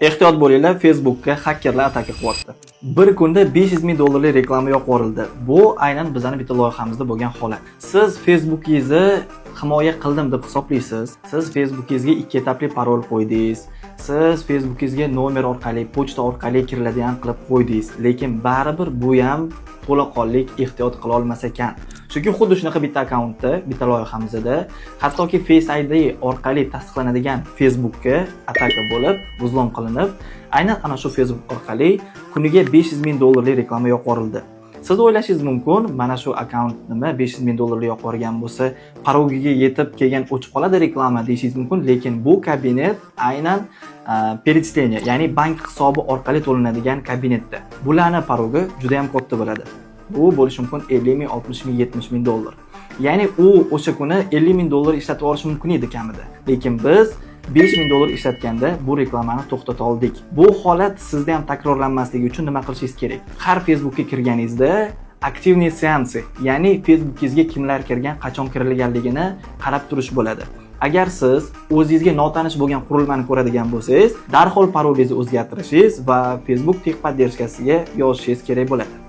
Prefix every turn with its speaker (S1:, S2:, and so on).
S1: Ehtiyot bo'linglar, Facebookga hakkerlar ataka qilyapti. Bir kunda $500,000 reklama yoqib yuborildi. Bu aynan bizning bitta loyihamizda bo'lgan holat. Siz Facebookingizni himoya qildim deb hisoblaysiz. Siz Facebookingizga 2 etapli parol qo'ydingiz. Siz Facebookingizga nomer orqali, pochta orqali kiriladigan qilib qo'ydingiz. Lekin baribir bu ham to'laqonlik ehtiyot qila olmas ekan. Chunki xuddi shunaqa bitta akkauntda, bitta loyihamizda, hattoki Face ID orqali tasdiqlanadigan Facebookka ataka bo'lib, buzlon qilinib, aynan ana shu Facebook orqali kuniga $500,000 reklama yoqib yuborildi. Siz o'ylashingiz mumkin, mana shu akkaunt nima $500,000 yoqib yuborgan bo'lsa, parogiga yetib kelgan o'chib qoladi reklama deyishingiz mumkin, lekin bu kabinet aynan перечисление, ya'ni bank hisobi orqali to'lanadigan kabinetda. Bularning parogi juda ham katta bo'ladi. Bu bo'lishi mumkin $50,000, $60,000, $70,000. Ya'ni u o'sha kuni $50,000 ishlatib olish mumkin edi kamida. Lekin biz $5,000 ishlatganda bu reklamani to'xtata oldik. Bu holat sizda ham takrorlanmasligi uchun nima qilishingiz kerak? Har Facebookga kirganingizda aktivniy seansi, ya'ni Facebookingizga kimlar kirgan, qachon kirilganligini qarab turish bo'ladi. Agar siz o'zingizga notanish bo'lgan qurilmani ko'radigan bo'lsangiz, darhol parolingizni o'zgartirishingiz va Facebook texnik poddershkasiga yozishingiz kerak bo'ladi.